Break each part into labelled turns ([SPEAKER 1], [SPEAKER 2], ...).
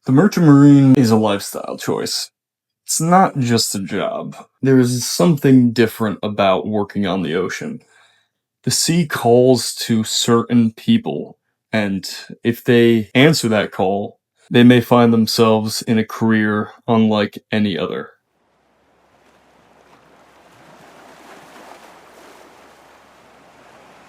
[SPEAKER 1] The Merchant Marine is a lifestyle choice. It's not just a job. There is something different about working on the ocean. The sea calls to certain people, and if they answer that call, they may find themselves in a career unlike any other.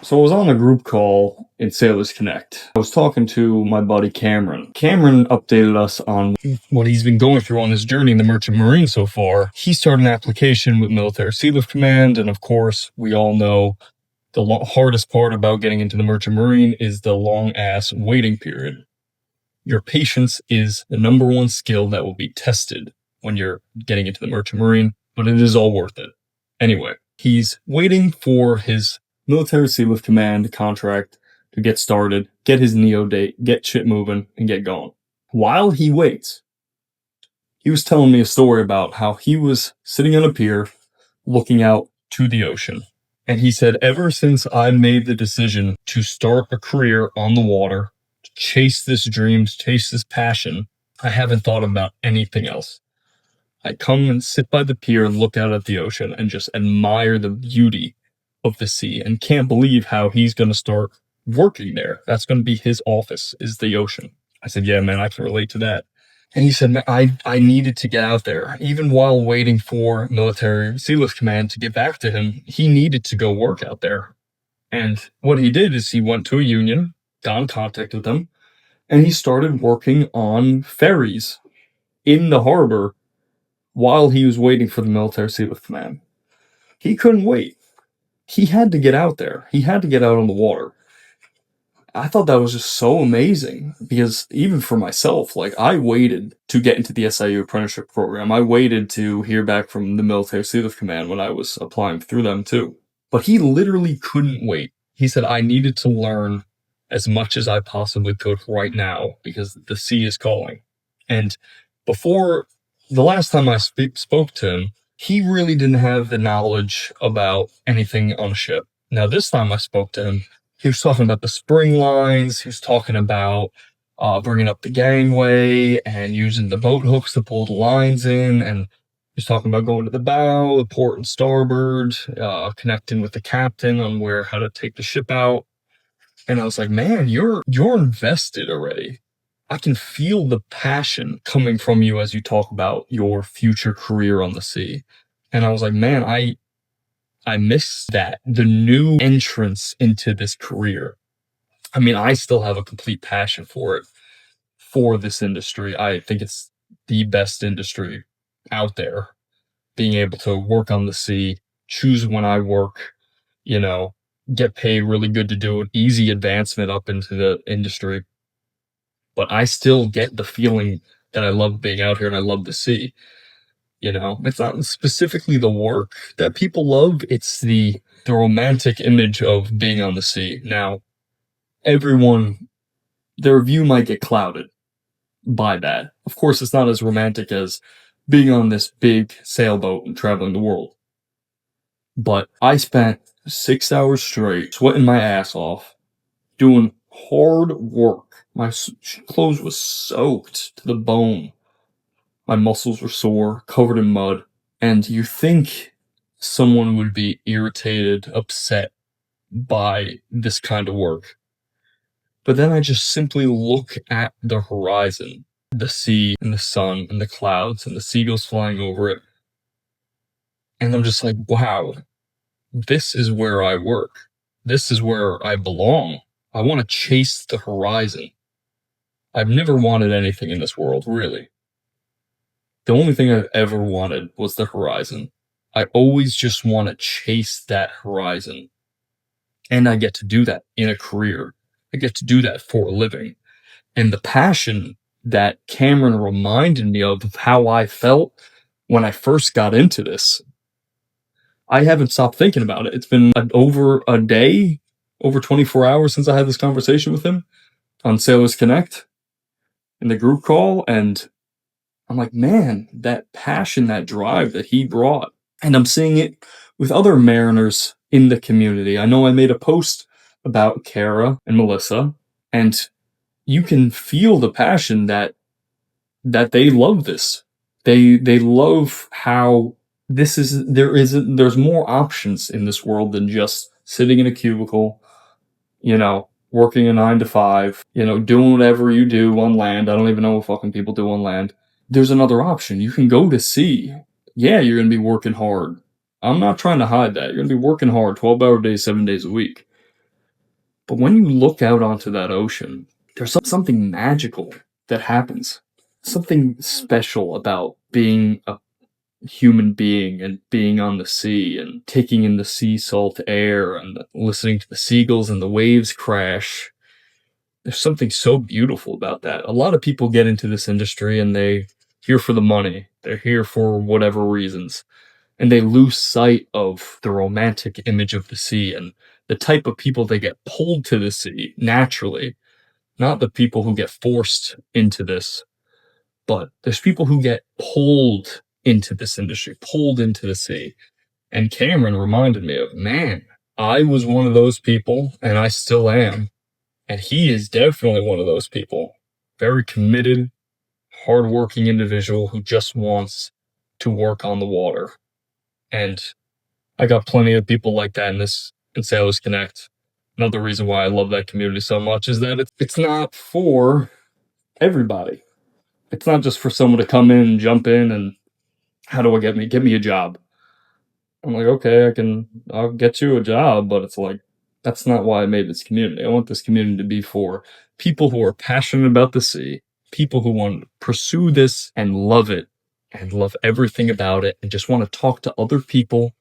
[SPEAKER 1] So I was on a group call in Sailors Connect. I was talking to my buddy Cameron. Cameron updated us on what he's been going through on his journey in the Merchant Marine so far. He started an application with Military Sealift Command, and of course, we all know the hardest part about getting into the Merchant Marine is the long-ass waiting period. Your patience is the number one skill that will be tested when you're getting into the Merchant Marine, but it is all worth it. Anyway, he's waiting for his Military Sealift Command contract to get started, get his NEO date, get shit moving, and get going. While he waits, he was telling me a story about how he was sitting on a pier looking out to the ocean. And he said, ever since I made the decision to start a career on the water, to chase this dream, to chase this passion, I haven't thought about anything else. I come and sit by the pier and look out at the ocean and just admire the beauty of the sea and can't believe how he's going to start working there. That's going to be his office, is the ocean. I said, yeah, man, I can relate to that. And he said, man, I needed to get out there. Even while waiting for Military Sealift Command to get back to him, he needed to go work out there. And what he did is he went to a union, got in contact with them, and he started working on ferries in the harbor while he was waiting for the Military Sealift Command. He couldn't wait. He had to get out there. He had to get out on the water. I thought that was just so amazing because even for myself, like I waited to get into the SIU apprenticeship program. I waited to hear back from the Military Sealift Command when I was applying through them too. But he literally couldn't wait. He said, I needed to learn as much as I possibly could right now because the sea is calling. And before the last time I spoke to him, he really didn't have the knowledge about anything on a ship. Now, this time I spoke to him, he was talking about the spring lines, he was talking about bringing up the gangway and using the boat hooks to pull the lines in, and he was talking about going to the bow, the port and starboard, connecting with the captain on how to take the ship out. And I was like, man, you're invested already. I can feel the passion coming from you as you talk about your future career on the sea. And I was like, man, I miss that. The new entrance into this career. I mean, I still have a complete passion for it, for this industry. I think it's the best industry out there. Being able to work on the sea, choose when I work, get paid really good to do it, easy advancement up into the industry. But I still get the feeling that I love being out here and I love the sea. It's not specifically the work that people love, it's the romantic image of being on the sea. Now, everyone, their view might get clouded by that. Of course, it's not as romantic as being on this big sailboat and traveling the world. But I spent 6 hours straight, sweating my ass off, doing hard work. My clothes was soaked to the bone. My muscles were sore, covered in mud. And you think someone would be irritated, upset by this kind of work. But then I just simply look at the horizon, the sea and the sun and the clouds and the seagulls flying over it. And I'm just like, wow, this is where I work. This is where I belong. I want to chase the horizon. I've never wanted anything in this world, really. The only thing I've ever wanted was the horizon. I always just want to chase that horizon. And I get to do that in a career. I get to do that for a living. And the passion that Cameron reminded me of how I felt when I first got into this, I haven't stopped thinking about it. It's been over a day, over 24 hours since I had this conversation with him on Sailors Connect in the group call. And I'm like, man, that passion, that drive that he brought. And I'm seeing it with other mariners in the community. I know I made a post about Kara and Melissa, and you can feel the passion that that they love this. They love how there's more options in this world than just sitting in a cubicle, working a 9 to 5, doing whatever you do on land. I don't even know what fucking people do on land. There's another option. You can go to sea. Yeah, you're going to be working hard. I'm not trying to hide that. You're going to be working hard, 12-hour days, 7 days a week. But when you look out onto that ocean, there's something magical that happens. Something special about being a human being and being on the sea and taking in the sea salt air and listening to the seagulls and the waves crash. There's something so beautiful about that. A lot of people get into this industry and they're here for the money. They're here for whatever reasons. And they lose sight of the romantic image of the sea and the type of people they get pulled to the sea naturally. Not the people who get forced into this, but there's people who get pulled into this industry, pulled into the sea. And Cameron reminded me of, man, I was one of those people, and I still am. And he is definitely one of those people. Very committed, hardworking individual who just wants to work on the water. And I got plenty of people like that in Sailors Connect. Another reason why I love that community so much is that it's not for everybody. It's not just for someone to come in and jump in and how do I get me a job? I'm like, okay, I'll get you a job, but it's like, that's not why I made this community. I want this community to be for people who are passionate about the sea, people who want to pursue this and love it and love everything about it and just want to talk to other people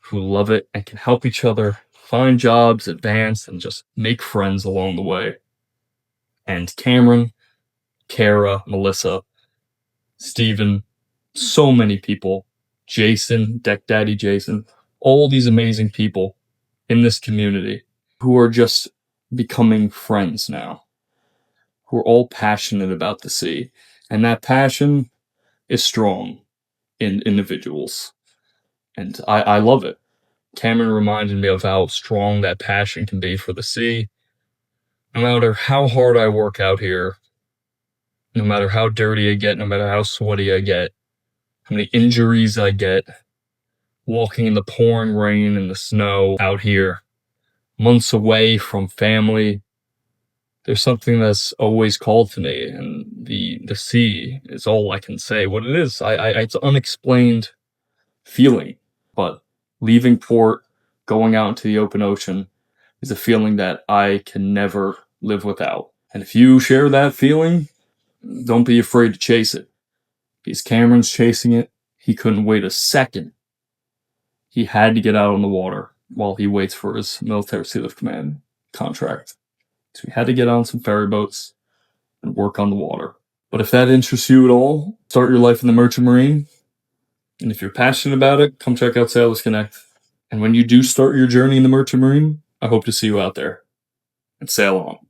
[SPEAKER 1] who love it and can help each other find jobs, advance, and just make friends along the way. And Cameron, Kara, Melissa, Steven, so many people, Jason, Deck Daddy Jason, all these amazing people in this community who are just becoming friends now, who are all passionate about the sea. And that passion is strong in individuals. And I love it. Cameron reminded me of how strong that passion can be for the sea. No matter how hard I work out here, no matter how dirty I get, no matter how sweaty I get, how many injuries I get, walking in the pouring rain and the snow out here, months away from family, there's something that's always called to me, and the sea is all I can say. What it is, it's an unexplained feeling, but leaving port, going out into the open ocean, is a feeling that I can never live without. And if you share that feeling, don't be afraid to chase it. Because Cameron's chasing it, he couldn't wait a second. He had to get out on the water while he waits for his military Sea Lift Command contract. So he had to get on some ferry boats and work on the water. But if that interests you at all, start your life in the Merchant Marine. And if you're passionate about it, come check out Sailors Connect. And when you do start your journey in the Merchant Marine, I hope to see you out there. And sail on.